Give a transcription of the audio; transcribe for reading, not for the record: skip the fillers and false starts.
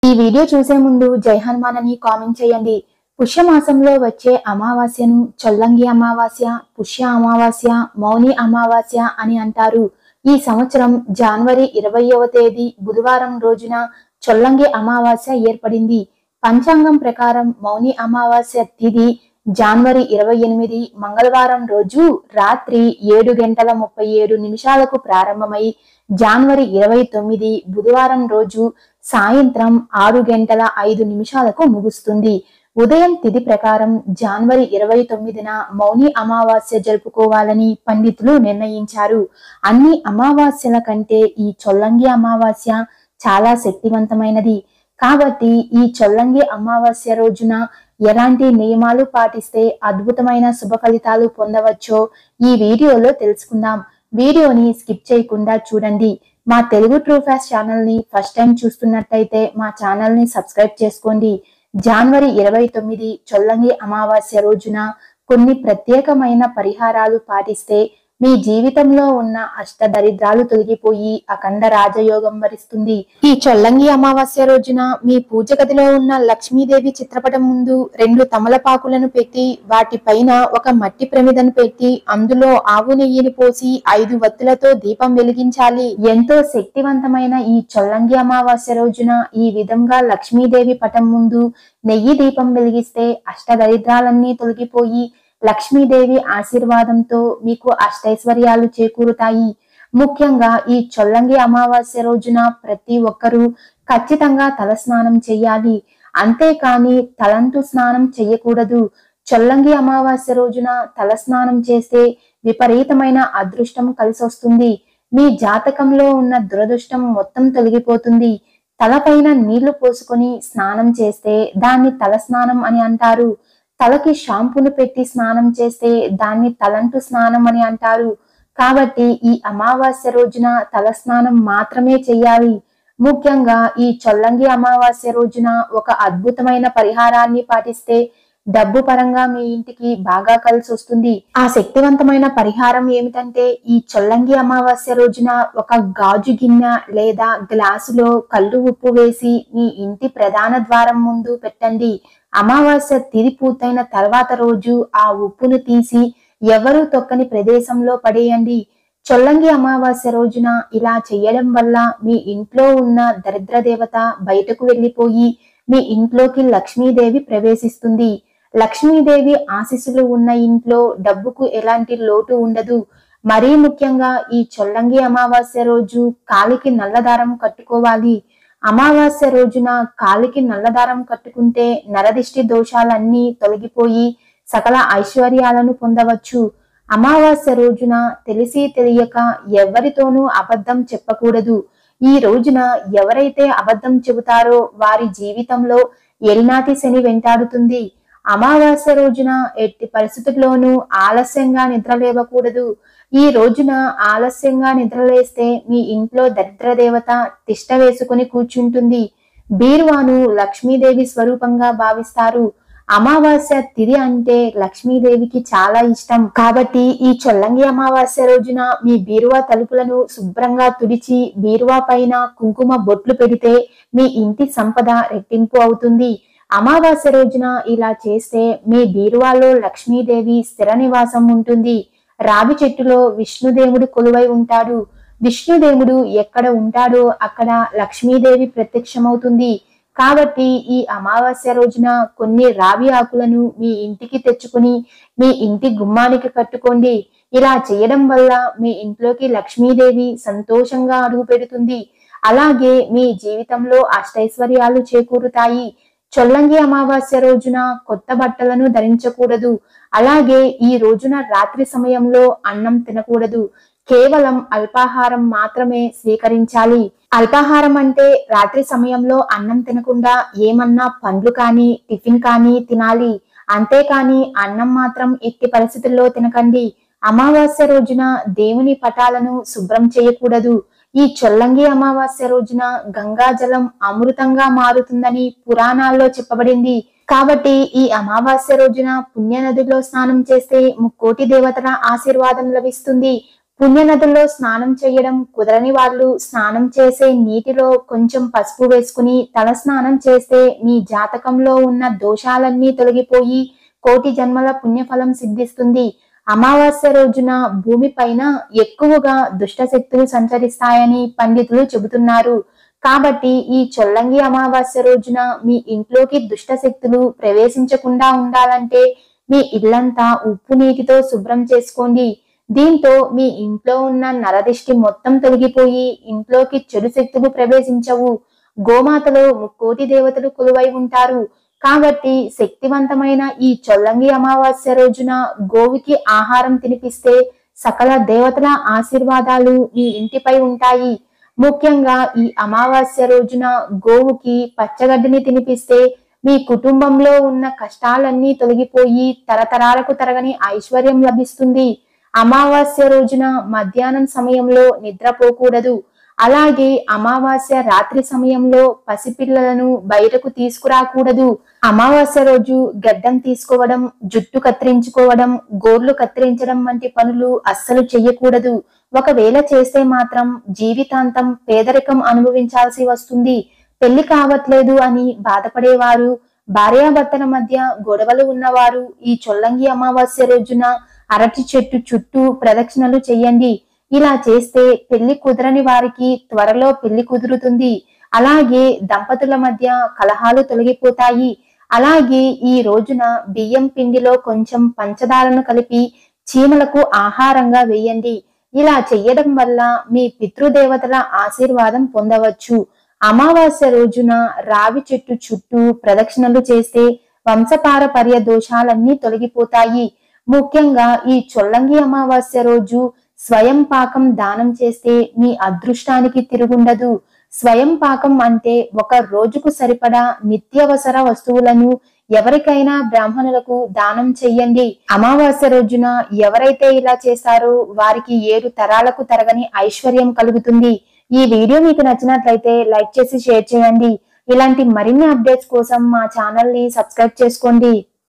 ఈ వీడియో చూసే ముందు జై హనుమాన్ అని కామెంట్ చేయండి. పుష్యమాసంలో వచ్చే అమావాస్యను చొల్లంగి అమావాస్య, పుష్య అమావాస్య, మౌని అమావాస్య అని అంటారు. ఈ సంవత్సరం జనవరి 20వ తేదీ బుధవారం రోజున చొల్లంగి అమావాస్య ఏర్పడింది. పంచాంగం ప్రకారం మౌని అమావాస్య తిథి జనవరి 28 మంగళవారం రోజు రాత్రి 7:37 ప్రారంభమై జనవరి 29 బుధవారం రోజు సాయంత్రం 6:05 ముగుస్తుంది. ఉదయం తిథి ప్రకారం జనవరి 29న మౌని అమావాస్య జరుపుకోవాలని పండితులు నిర్ణయించారు. అన్ని అమావాస్యల కంటే ఈ చొల్లంగి అమావాస్య చాలా శక్తివంతమైనది. కాబట్టి ఈ చొల్లంగి అమావాస్య రోజున ఎలాంటి నియమాలు పాటిస్తే అద్భుతమైన శుభ ఫలితాలు పొందవచ్చో ఈ వీడియోలో తెలుసుకుందాం. వీడియోని స్కిప్ చేయకుండా చూడండి. మా తెలుగు ట్రూ ఫ్యాక్ట్స్ ఛానల్ ని ఫస్ట్ టైం చూస్తున్నట్టయితే మా ఛానల్ ని సబ్స్క్రైబ్ చేసుకోండి. జనవరి 29 చొల్లంగి అమావాస్య రోజున కొన్ని ప్రత్యేకమైన పరిహారాలు పాటిస్తే మీ జీవితంలో ఉన్న అష్టదరిద్రాలు తొలగిపోయి అఖండ రాజయోగం వరిస్తుంది. ఈ చొల్లంగి అమావాస్య రోజున మీ పూజ గదిలో ఉన్న లక్ష్మీదేవి చిత్రపటం ముందు 2 తమలపాకులను పెట్టి వాటిపైన ఒక మట్టి ప్రమిదను పెట్టి అందులో ఆవు నెయ్యిని పోసి 5 వత్తులతో దీపం వెలిగించాలి. ఎంతో శక్తివంతమైన ఈ చొల్లంగి అమావాస్య రోజున ఈ విధంగా లక్ష్మీదేవి పటం ముందు నెయ్యి దీపం వెలిగిస్తే అష్టదరిద్రాలన్నీ తొలగిపోయి లక్ష్మీదేవి ఆశీర్వాదంతో మీకు అష్టైశ్వర్యాలు చేకూరుతాయి. ముఖ్యంగా ఈ చొల్లంగి అమావాస్య రోజున ప్రతి ఒక్కరూ ఖచ్చితంగా తలస్నానం చేయాలి. అంతేకాని తలంటు స్నానం చేయకూడదు. చొల్లంగి అమావాస్య రోజున తలస్నానం చేస్తే విపరీతమైన అదృష్టం కలిసొస్తుంది. మీ జాతకంలో ఉన్న దురదృష్టం మొత్తం తొలగిపోతుంది. తలపైన నీళ్లు పోసుకొని స్నానం చేస్తే దాన్ని తలస్నానం అని అంటారు. తలకి షాంపూను పెట్టి స్నానం చేస్తే దాన్ని తలంటు స్నానం అని అంటారు. కాబట్టి ఈ అమావాస్య రోజున తలస్నానం మాత్రమే చేయాలి. ముఖ్యంగా ఈ చొల్లంగి అమావాస్య రోజున ఒక అద్భుతమైన పరిహారాన్ని పాటిస్తే డబ్బు పరంగా మీ ఇంటికి బాగా కలిసి వస్తుంది. ఆ శక్తివంతమైన పరిహారం ఏమిటంటే ఈ చొల్లంగి అమావాస్య రోజున ఒక గాజు గిన్నె లేదా గ్లాసులో కల్లు ఉప్పు వేసి మీ ఇంటి ప్రధాన ద్వారం ముందు పెట్టండి. అమావాస్య తిథి పూర్తయిన తర్వాత రోజు ఆ ఉప్పును తీసి ఎవరూ తొక్కని ప్రదేశంలో పడేయండి. చొల్లంగి అమావాస్య రోజున ఇలా చేయడం వల్ల మీ ఇంట్లో ఉన్న దరిద్ర దేవత బయటకు వెళ్లిపోయి మీ ఇంట్లోకి లక్ష్మీదేవి ప్రవేశిస్తుంది. లక్ష్మీదేవి ఆశీస్సులు ఉన్న ఇంట్లో డబ్బుకు ఎలాంటి లోటు ఉండదు. మరీ ముఖ్యంగా ఈ చొల్లంగి అమావాస్య రోజు కాలికి నల్లదారం కట్టుకోవాలి. అమావాస్య రోజున కాలికి నల్లదారం కట్టుకుంటే నరదిష్టి దోషాలన్నీ తొలగిపోయి సకల ఐశ్వర్యాలను పొందవచ్చు. అమావాస్య రోజున తెలిసి తెలియక ఎవరితోనూ అబద్ధం చెప్పకూడదు. ఈ రోజున ఎవరైతే అబద్ధం చెబుతారో వారి జీవితంలో ఏలినాటి శని వెంటాడుతుంది. అమావాస్య రోజున ఎట్టి పరిస్థితుల్లోనూ ఆలస్యంగా నిద్రలేవకూడదు. ఈ రోజున ఆలస్యంగా నిద్రలేస్తే మీ ఇంట్లో దరిద్ర దేవత తిష్ట వేసుకుని కూర్చుంటుంది. బీరువాను లక్ష్మీదేవి స్వరూపంగా భావిస్తారు. అమావాస్య తిథి అంటే లక్ష్మీదేవికి చాలా ఇష్టం. కాబట్టి ఈ చొల్లంగి అమావాస్య రోజున మీ బీరువా తలుపులను శుభ్రంగా తుడిచి బీరువా పైన కుంకుమ బొట్లు పెడితే మీ ఇంటి సంపద రెట్టింపు అవుతుంది. అమావాస్య రోజున ఇలా చేస్తే మీ బీరువాలో లక్ష్మీదేవి స్థిర నివాసం ఉంటుంది. రావి చెట్టులో విష్ణుదేవుడు కొలువై ఉంటాడు. విష్ణుదేవుడు ఎక్కడ ఉంటాడో అక్కడ లక్ష్మీదేవి ప్రత్యక్షమవుతుంది. కాబట్టి ఈ అమావాస్య రోజున కొన్ని రావి ఆకులను మీ ఇంటికి తెచ్చుకుని మీ ఇంటి గుమ్మానికి కట్టుకోండి. ఇలా చేయడం వల్ల మీ ఇంట్లోకి లక్ష్మీదేవి సంతోషంగా అడుగు పెడుతుంది. అలాగే మీ జీవితంలో అష్టైశ్వర్యాలు చేకూరుతాయి. చొల్లంగి అమావాస్య రోజున కొత్త బట్టలను ధరించకూడదు. అలాగే ఈ రోజున రాత్రి సమయంలో అన్నం తినకూడదు. కేవలం అల్పాహారం మాత్రమే స్వీకరించాలి. అల్పాహారం అంటే రాత్రి సమయంలో అన్నం తినకుండా ఏమన్నా పండ్లు కానీ టిఫిన్ కానీ తినాలి. అంతేకాని అన్నం మాత్రం ఎట్టి పరిస్థితుల్లో తినకండి. అమావాస్య రోజున దేవుని పటాలను శుభ్రం చేయకూడదు. ఈ చొల్లంగి అమావాస్య రోజున గంగాజలం అమృతంగా మారుతుందని పురాణాల్లో చెప్పబడింది. కాబట్టి ఈ అమావాస్య రోజున పుణ్య నదిలో స్నానం చేస్తే 3 కోటి దేవతల ఆశీర్వాదం లభిస్తుంది. పుణ్యనదుల్లో స్నానం చేయడం కుదరని వాళ్ళు స్నానం చేసే నీటిలో కొంచెం పసుపు వేసుకుని తల స్నానం చేస్తే మీ జాతకంలో ఉన్న దోషాలన్నీ తొలగిపోయి కోటి జన్మల పుణ్యఫలం సిద్ధిస్తుంది. అమావాస్య రోజున భూమి పైన ఎక్కువగా దుష్ట శక్తులు సంచరిస్తాయని పండితులు చెబుతున్నారు. కాబట్టి ఈ చొల్లంగి అమావాస్య రోజున మీ ఇంట్లోకి దుష్ట శక్తులు ప్రవేశించకుండా ఉండాలంటే మీ ఇల్లంతా ఉప్పు నీటితో శుభ్రం చేసుకోండి. దీంతో మీ ఇంట్లో ఉన్న నరదిష్టి మొత్తం తొలగిపోయి ఇంట్లోకి చెడు శక్తులు ప్రవేశించవు. గోమాతలో ముక్కోటి దేవతలు కొలువై ఉంటారు. కాబట్టి శక్తివంతమైన ఈ చొల్లంగి అమావాస్య రోజున గోవుకి ఆహారం తినిపిస్తే సకల దేవతల ఆశీర్వాదాలు మీ ఇంటిపై ఉంటాయి. ముఖ్యంగా ఈ అమావాస్య రోజున గోవుకి పచ్చగడ్డిని తినిపిస్తే మీ కుటుంబంలో ఉన్న కష్టాలన్నీ తొలగిపోయి తరతరాలకు తరగని ఐశ్వర్యం లభిస్తుంది. అమావాస్య రోజున మధ్యాహ్నం సమయంలో నిద్రపోకూడదు. అలాగే అమావాస్య రాత్రి సమయంలో పసిపిల్లలను బయటకు తీసుకురాకూడదు. అమావాస్య రోజు గడ్డం తీసుకోవడం, జుట్టు కత్తిరించుకోవడం, గోర్లు కత్తిరించడం వంటి పనులు అస్సలు చెయ్యకూడదు. ఒకవేళ చేస్తే మాత్రం జీవితాంతం పేదరికం అనుభవించాల్సి వస్తుంది. పెళ్లి కావట్లేదు అని బాధపడేవారు, భార్యాభర్తల మధ్య గొడవలు ఉన్నవారు ఈ చొల్లంగి అమావాస్య రోజున అరటి చెట్టు చుట్టూ ప్రదక్షిణలు చెయ్యండి. ఇలా చేస్తే పెళ్లి కుదరని వారికి త్వరలో పెళ్లి కుదురుతుంది. అలాగే దంపతుల మధ్య కలహాలు తొలగిపోతాయి. అలాగే ఈ రోజున బియ్యం పిండిలో కొంచెం పంచదారను కలిపి చీమలకు ఆహారంగా వేయండి. ఇలా చెయ్యడం వల్ల మీ పితృదేవతల ఆశీర్వాదం పొందవచ్చు. అమావాస్య రోజున రావి చెట్టు చుట్టూ ప్రదక్షిణలు చేస్తే వంశపారపర్య దోషాలన్నీ తొలగిపోతాయి. ముఖ్యంగా ఈ చొల్లంగి అమావాస్య రోజు స్వయం పాకం దానం చేస్తే మీ అదృష్టానికి తిరుగుండదు. స్వయం పాకం అంటే ఒక రోజుకు సరిపడా నిత్యావసర వస్తువులను ఎవరికైనా బ్రాహ్మణులకు దానం చెయ్యండి. అమావాస్య రోజున ఎవరైతే ఇలా చేశారో వారికి 7 తరాలకు తరగని ఐశ్వర్యం కలుగుతుంది. ఈ వీడియో మీకు నచ్చినట్లయితే లైక్ చేసి షేర్ చేయండి. ఇలాంటి మరిన్ని అప్డేట్స్ కోసం మా ఛానల్ ని సబ్స్క్రైబ్ చేసుకోండి.